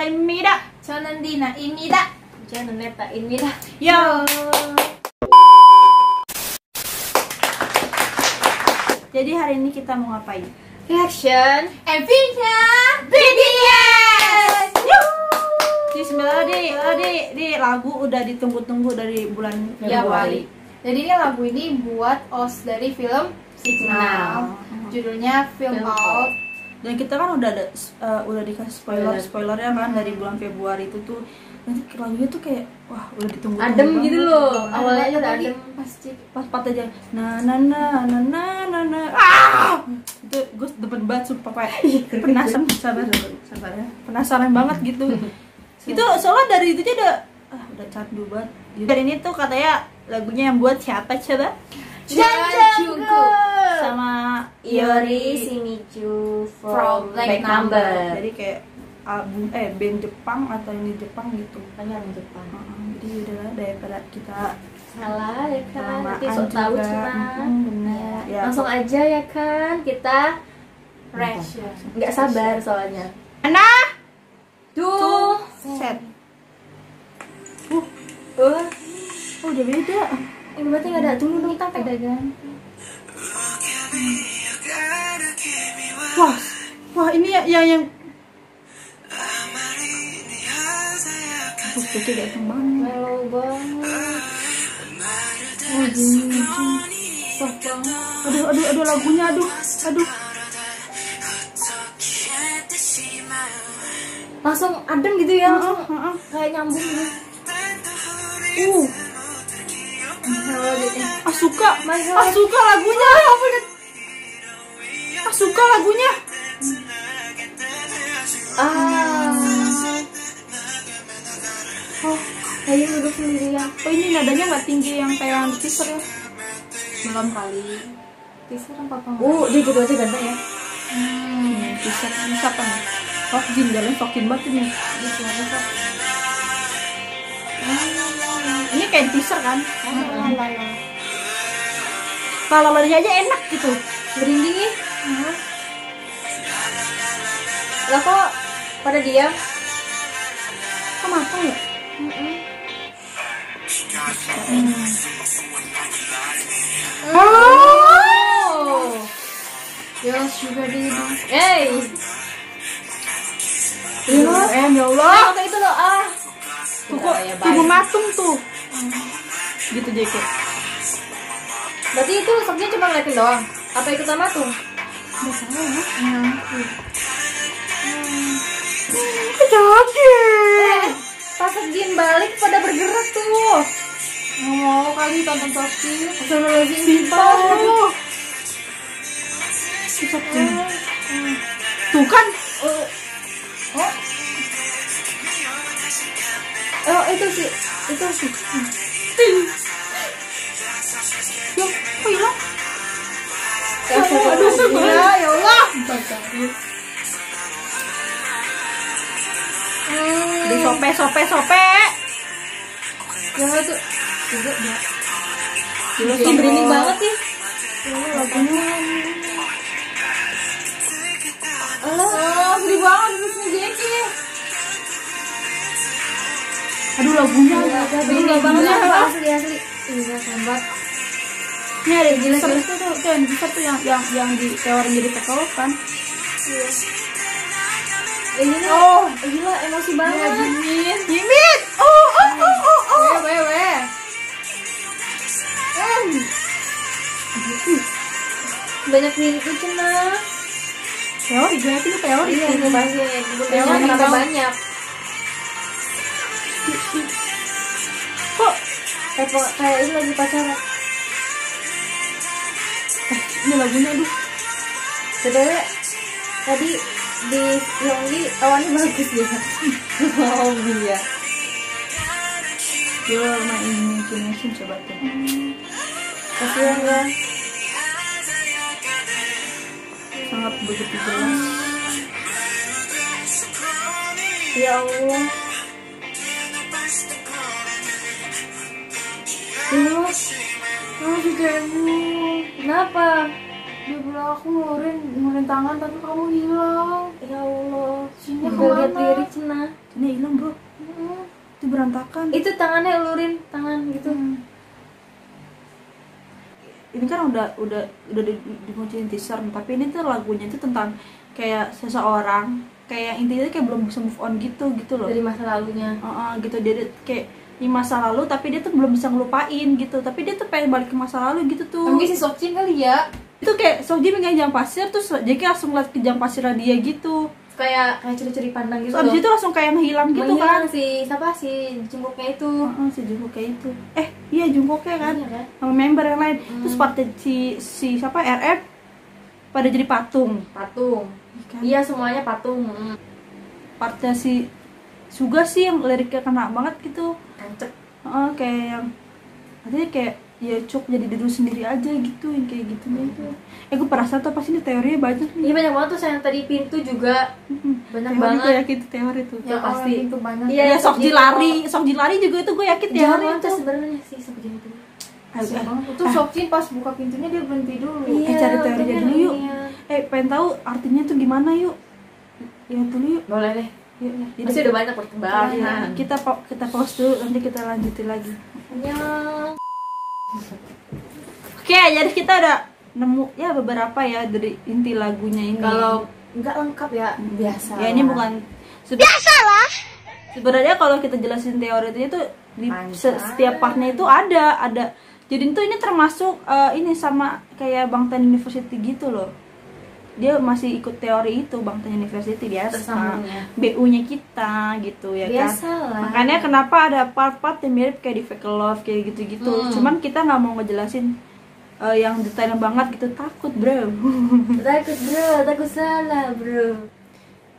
입니다. 저는 디나입니다. 저는 네타입니다. Yo. Jadi hari ini kita mau ngapain? Reaction And BTS. Jadi sebenarnya di lagu udah ditunggu-tunggu dari bulan Februari. Jadi ini lagu ini buat OST dari film Signal. Judulnya Film Out. Dan kita kan udah dikasih spoilernya kan dari bulan Februari itu tuh. Nanti lagunya tuh kayak wah udah ditunggu adem gitu loh. Awalnya udah adem pas part aja na na na na na na na ah! Itu gue demen banget sumpah kayak penasaran sabar ya penasaran banget gitu. Itu soalnya dari itu aja udah candu banget. Dari ini tuh katanya lagunya yang buat siapa coba? Jungkook Sama Iori Shimizu from Black Number. Number. Jadi kayak album band Jepang atau ini Jepang gitu. Banyak orang Jepang. Jadi udahlah daripada kita Salah ya kan, nanti kelamaan sok tahu juga. cuma Bener. Ya, langsung aja ya kan kita Reaction. nggak sabar soalnya. Nah, Tuh, set. oh, Udah beda. ini berarti nggak ada dulu dong kita Ada kan? Wah ini yang Kece dateng banget. mellow banget. Soft banget. Aduh lagunya aduh. Langsung adem gitu ya, langsung kayak nyambung gitu. Suka lagunya. Suka lagunya. Kayak duduk sendirian. Oh ini nadanya nggak tinggi yang kayak yang di teaser ya? Belum kali. Teaser apa? Dia gitu aja ganteng ya. Teaser ini siapa nih? Sokin, jalan Sokin banget ini. Ini kayak teaser kan? Kalau larinya aja enak gitu. Merinding nih. Lah kok pada diam? Kok matang ya? Yes, juga di. Hey, Ya Allah. kayak itu loh Tuh kok ibu matung tuh. Gitu JK. Berarti itu soknya cuma ngeliatin doang? Apa ikutan matung? Kaget. Pas Jin balik pada bergerak tuh. Nggak mau kali tonton Sofi. Simpel. Tuh kan. Oh itu sih. Yo, kok hilang? Aduh, Ya Allah. Aduh, sope. yang itu juga dia. Ih, Merinding banget sih. Sedih banget terusnya Jeki. Aduh lagunya. Merinding banget asli. Iya sambat. Ini ada jelas tuh yang bisa tuh yang di teori jadi tekol kan. Ini nih. Gila emosi banget. Jimin. Wewe. Banyak miripnya cenah. Teori gue yakin itu teori. Iya ini pasti. Buktinya kenapa banyak? Kok Kayak ini lagi pacaran. ini lagunya aduh. Sebenarnya tadi di Yonggi awalnya bagus ya. Oh iya. Your My Imagination coba tuh. Kasihan ya. Sangat begitu jelas. Ya Allah. Si Jebu. Kenapa? Dia bilang aku ngeluarin tangan tapi kamu hilang. Ya Allah. Sini Udah lihat kemana? lirik cenah. ini hilang bro, itu berantakan. Itu tangannya ulurin tangan gitu. Ini kan udah dimunculin teaser, tapi ini tuh lagunya itu tentang kayak seseorang kayak intinya kayak belum bisa move on gitu loh Dari masa lalunya. gitu. Dia kayak di masa lalu tapi dia tuh belum bisa ngelupain gitu, tapi dia tuh pengen balik ke masa lalu gitu tuh. Mungkin si Sokjin kali ya. Itu kayak Sokjin megang jam pasir terus Jae langsung ngeliat ke jam pasirnya dia gitu. Kayak curi-curi pandang gitu. Terus abis itu langsung kayak ngehilang gitu Menghilang kan. si Jungkooknya itu. Si Jungkooknya itu. Iya Jungkooknya kan. Iya kan? Sama member yang lain. Terus partnya si siapa RM pada jadi patung. Kan? Iya, semuanya patung. Partnya si Suga sih yang liriknya kena banget gitu. Tancep. Kayak yang artinya kayak ya cuk jadi diri sendiri aja gitu, yang kayak gitu itu. Gue perasaan tuh pasti ini teorinya banyak nih. Iya, banyak banget tuh. Yang tadi pintu juga banyak Teori banget. gue yakin itu teori tuh. Ya pasti. itu banyak. Iya, Ya Sokjin lari juga itu gue yakin teori Jangan itu. tuh sebenarnya sih Sokjin itu. Itu Sokjin pas buka pintunya dia berhenti dulu. Cari teorinya dulu yuk. Iya. Pengen tahu artinya tuh gimana yuk. Ya dulu yuk. Boleh deh. Yuk. Masih udah banyak perkembangan. Kita pause dulu, nanti kita lanjutin lagi. Annyeong. Oke, jadi kita udah nemu ya beberapa ya dari inti lagunya ini. Kalau nggak lengkap ya biasa. ya ini bukan biasa lah. Sebenarnya kalau kita jelasin teorinya tuh di setiap partnya itu ada. Jadi itu ini termasuk ini sama kayak Bangtan University gitu loh. Dia masih ikut teori itu Bangtan University biasa. BU-nya kita gitu ya Biasalah. kan. Makanya kenapa ada part-part yang mirip kayak di Fake Love kayak gitu-gitu. Cuman kita nggak mau ngejelasin yang detail banget gitu, takut bro. Takut salah bro.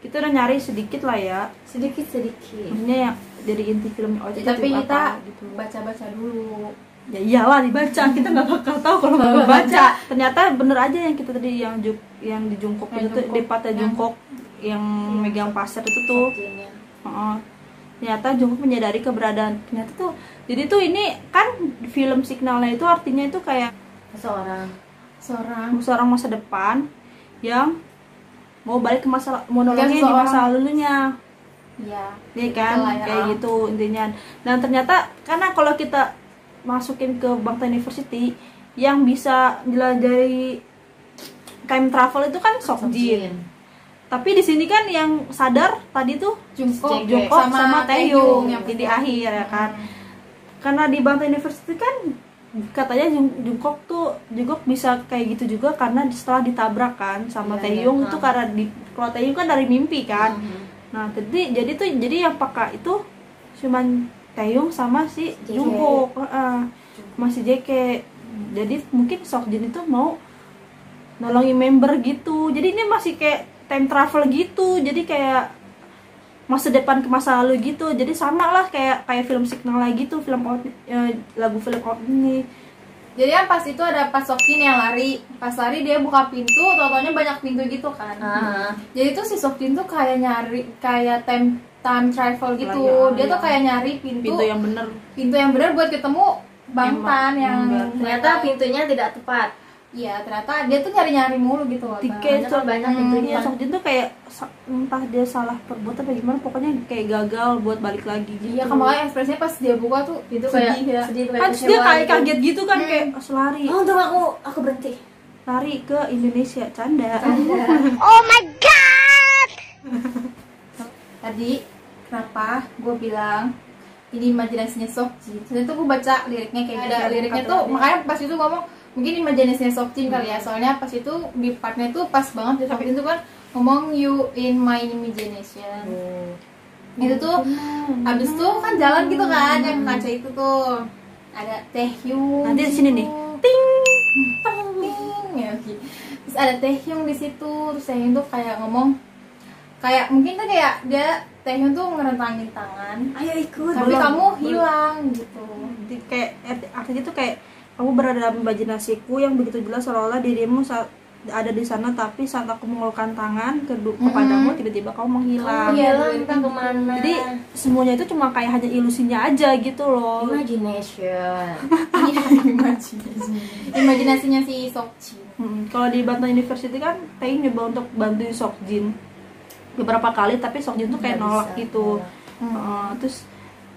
Kita udah nyari sedikit lah ya. Sedikit. Maksudnya yang dari inti filmnya OC Tapi itu kita apa gitu. baca-baca dulu. Ya iyalah dibaca, kita nggak bakal tahu kalau nggak baca. Ternyata bener aja yang kita tadi yang di Jungkook itu tuh, di partnya Jungkook yang megang pasir itu tuh. Ternyata Jungkook menyadari keberadaan. Ternyata tuh, jadi tuh ini kan film signalnya itu artinya itu kayak seorang masa depan yang mau balik ke mau nolongin di masa lalunya. Iya kan, kayak gitu intinya. Dan ternyata karena kalau kita masukin ke Bangtan University yang bisa jelajahi time travel itu kan Sokjin. Tapi di sini kan yang sadar tadi tuh Jungkook sama Taehyung yang di akhir ya kan. Karena di Bangtan University kan katanya Jungkook bisa kayak gitu juga karena setelah ditabrak kan sama Taehyung itu karena kalau Taehyung kan dari mimpi kan. Nah, jadi yang peka itu cuman Taehyung sama si Jungkook, masih JK. Jadi mungkin Sokjin itu mau nolongin member gitu. Jadi ini masih kayak time travel gitu. Jadi kayak masa depan ke masa lalu gitu. Jadi sama lah kayak film Signal lagi tuh, lagu film out ini. Jadi kan pas itu ada pas Sokjin yang lari. Pas lari dia buka pintu, totalnya banyak pintu gitu kan. Jadi tuh si Sokjin tuh kayak nyari kayak time travel gitu. Dia tuh kayak nyari pintu yang bener buat ketemu Bangtan yang ternyata pintunya tidak tepat. Iya, ternyata dia tuh nyari-nyari mulu gitu loh. Banyak pintunya. Sokjin tuh kayak entah dia salah perbuatan apa gimana, pokoknya kayak gagal buat balik lagi gitu. Iya, makanya ekspresinya pas dia buka tuh itu kayak sedih kan dia kayak kaget gitu kan, kayak lari. Untung aku berhenti. Lari ke Indonesia, canda. Oh my god. Tadi kenapa gue bilang ini imajinasinya Sokjin? Ternyata gue baca liriknya kayak ada liriknya tuh, makanya pas itu ngomong mungkin imajinasinya Sokjin kali ya. Soalnya pas itu di partnya tuh pas banget di Sokjin tuh kan ngomong you in my imagination. Itu tuh abis tuh kan jalan gitu kan yang kaca itu tuh ada Taehyung. Nanti di sini nih. Ting. Ya, okay. Terus ada Taehyung di situ. Terus Taehyung tuh kayak ngomong kayak mungkin tuh kayak dia Taehyung tuh ngerentangin tangan. Ayo ikut. Tapi kamu hilang gitu. Kayak artinya tuh kayak kamu berada dalam imajinasiku yang begitu jelas seolah-olah dirimu ada di sana, tapi saat aku mengulurkan tangan kepadamu tiba-tiba kamu menghilang. Entah kemana. Jadi semuanya itu cuma kayak hanya ilusinya aja gitu loh. Imagination. Imajinasinya si Sokjin. Kalau di Bangtan University kan Taehyung nyoba untuk bantuin Sokjin beberapa kali, tapi Sokjin tuh kayak nolak gitu. Terus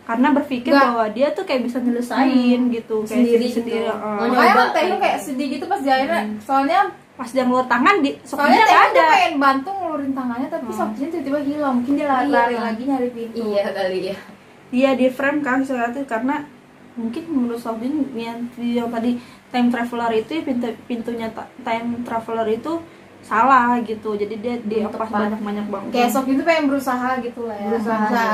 karena berpikir Nggak. bahwa dia tuh kayak bisa nyelesain gitu kayak Sendiri sendiri. gitu. Heeh. Mau Makanya nyoba kan Taehyung kayak gitu. sedih gitu pas di akhirnya. Soalnya Pas dia ngeluar tangan di soalnya Sokjin nggak Taehyung tuh ada. pengen bantu ngeluarin tangannya tapi Sokjin tiba-tiba hilang. Mungkin dia lari Iya. lagi nyari pintu. Iya kali ya. Dia di frame kan saya tuh karena mungkin menurut Sokjin yang tadi time traveler itu pintunya time traveler itu salah gitu. Jadi dia Untuk pas tepat. banyak banget. Kayak Sokjin tuh pengen berusaha gitu lah ya. Berusaha. Bisa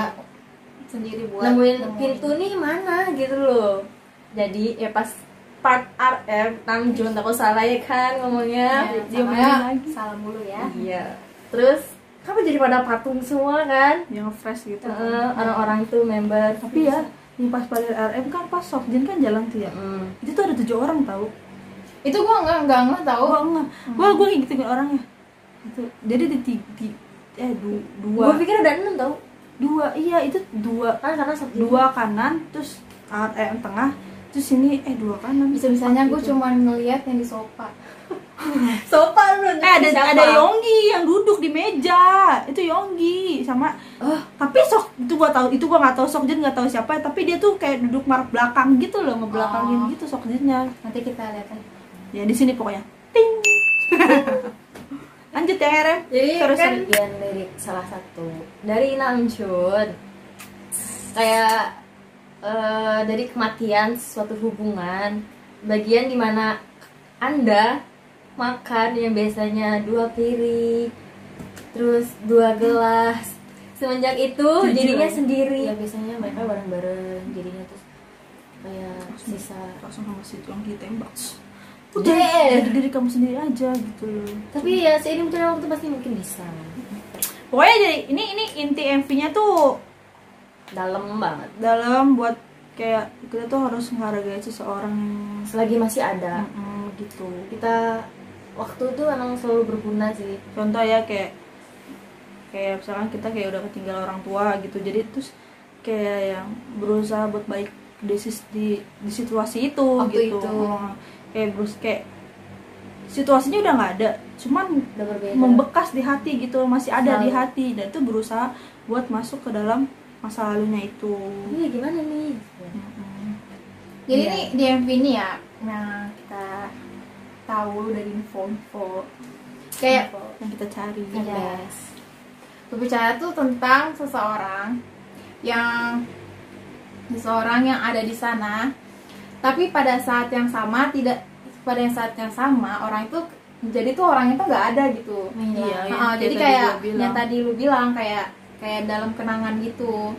sendiri buat Nemuin pintu nih mana gitu loh. Jadi ya pas part RM Namjoon aku salah ya kan ngomongnya. Ya, dia sama main ya, lagi. salah mulu ya. Iya. Terus kamu jadi pada patung semua kan? Yang fresh gitu. Orang-orang itu member. Tapi ya yang pas pada RM kan pas Sokjin kan jalan tuh ya. Itu tuh ada 7 orang tahu. Itu gua enggak tahu. Gua enggak. Gua ngikutin orangnya. Itu. Jadi Gue pikir ada 6 tau. iya itu dua Karena Sokjin. dua kanan terus tengah terus ini dua kanan Bisa-bisanya gue Gitu. cuma ngeliat yang di sofa. sopan lu. ada Yonggi yang duduk di meja itu Yonggi sama tapi itu gua nggak tahu Sokjin nggak tahu siapa tapi dia tuh kayak duduk marah belakang gitu loh ngebelakangin gitu Sokjinnya Nanti kita lihat aja. ya di sini pokoknya ting lanjut ya RM Jadi Sorry. kan bagian lirik salah satu dari Namjoon kayak dari kematian suatu hubungan, bagian dimana Anda makan yang biasanya 2 piring terus 2 gelas, semenjak itu jadinya sendiri. Ya biasanya mereka bareng-bareng, jadinya terus kayak sisa. langsung sama si Yonggi tembak Udah. jadi diri kamu sendiri aja gitu loh. Tapi ya seiring berjalan waktu pasti mungkin bisa. Pokoknya jadi ini inti MV-nya tuh Dalam banget. dalam buat kayak kita tuh harus menghargai seseorang yang Selagi masih ada. gitu. Kita waktu itu emang selalu berguna sih. Contoh ya kayak misalkan kita kayak udah ketinggalan orang tua gitu. Jadi terus kayak yang berusaha buat baik di situasi itu Waktu gitu. itu. Kayak situasinya udah nggak ada, cuman Udah berbeda. membekas di hati gitu, masih ada di Selalu. hati dan itu berusaha buat masuk ke dalam masa lalunya itu. Ini gimana nih? Jadi Iya. nih di MV ini ya, nah kita tahu dari info kayak Yang kita cari. Yes. berbicara tuh tentang seseorang yang ada di sana, tapi pada saat yang sama orang itu jadi tuh orang itu nggak ada gitu. Iya, Jadi kayak kayak tadi gua bilang. yang tadi lu bilang kayak dalam kenangan gitu,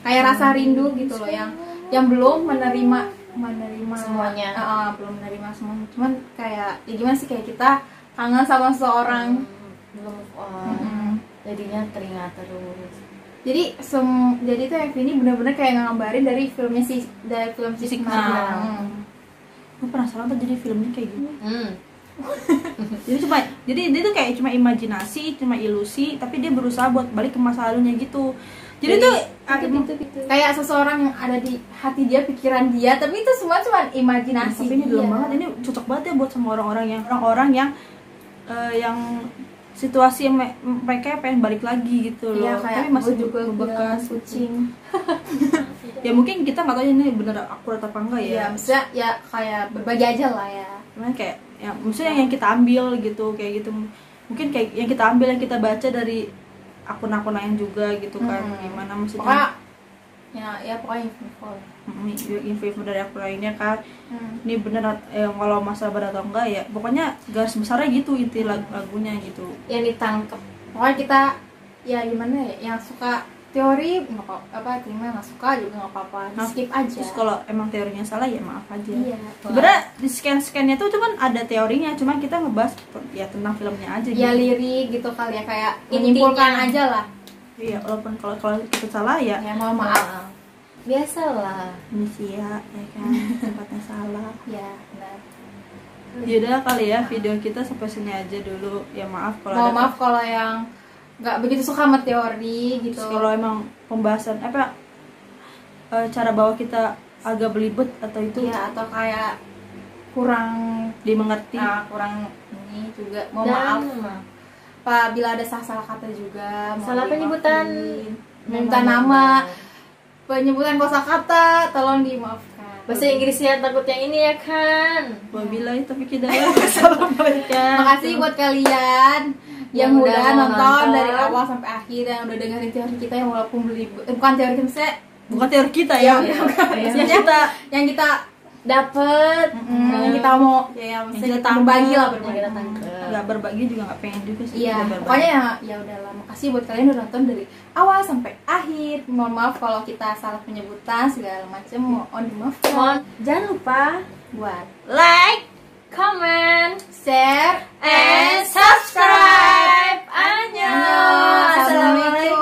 kayak rasa rindu gitu loh yang belum menerima Semuanya. belum menerima semuanya, cuman kayak ya gimana sih kayak kita kangen sama seseorang. Belum move on. Mm-mm. Jadinya teringat terus. Jadi jadi tuh MV ini bener-bener kayak ngambarin dari film Sigma. Gue penasaran tuh jadi filmnya kayak gini. Jadi dia tuh kayak cuma imajinasi, cuma ilusi, tapi dia berusaha buat balik ke masa lalunya gitu. Jadi tuh Kayak seseorang yang ada di hati dia, pikiran dia, tapi itu semua cuma imajinasi. tapi ini dalam dia. banget, ini cocok banget ya buat sama orang-orang yang situasi yang mereka pengen balik lagi gitu loh. Iya, kayak tapi masih gua juga bekas bilang kucing. Ya mungkin kita nggak tahu ini bener akurat apa enggak ya. Iya, maksudnya ya kayak berbagi aja lah ya. Cuman kayak ya maksudnya yang kita ambil gitu kayak gitu. Mungkin kayak yang kita ambil yang kita baca dari akun-akun lain juga gitu kan. Gimana maksudnya? Pokoknya Info dari akun lainnya kan. Ini bener kalau masalah benar atau enggak ya. Pokoknya garis besarnya gitu inti lagunya gitu. Yang ditangkap. Pokoknya kita ya gimana ya, yang suka teori nggak apa-apa, terima, nggak suka juga nggak apa-apa, skip aja. Terus kalau emang teorinya salah ya maaf aja. Iya. Sebenarnya di scan-scannya tuh cuman ada teorinya, cuma kita ngebahas ya tentang filmnya aja Ya gitu. lirik gitu kali ya, kayak Intinya. menyimpulkan aja lah. Iya, walaupun kalau kita salah ya Ya mohon maaf. Biasalah. Indonesia ya kan tempatnya salah. Ya benar. Yaudah kali ya video kita sampai sini aja dulu. Ya maaf kalau Mohon ada maaf kalau yang nggak begitu suka sama teori gitu. Terus kalau emang pembahasan cara bawa kita agak belibet atau itu Ya atau kayak kurang dimengerti. kurang ini juga mohon maaf. Apabila ada salah kata juga mohon Salah penyebutan dimaafin. meminta nama, penyebutan kosakata tolong dimaafkan. Bahasa Inggrisnya takut yang ini ya kan. Wabillahi taufiq hidayah. Assalamualaikum. Makasih buat kalian yang Yang udah udah nonton nonton. dari awal sampai akhir, yang udah dengerin teori kita yang walaupun bukan teori kita, maksudnya Bukan teori kita ya. yang kita Dapet. yang kita mau ya maksudnya kita berbagi lah, Yang berbagi. kita tangkep. Nggak berbagi juga nggak pengen juga sih. Iya, Kita berbagi. pokoknya ya udahlah. Makasih buat kalian udah nonton dari awal sampai akhir. Mohon maaf kalau kita salah penyebutan segala macam, mohon dimaafkan. Mohon jangan lupa Buat like, comment, share and subscribe. Annyeong. Annyeong. Assalamualaikum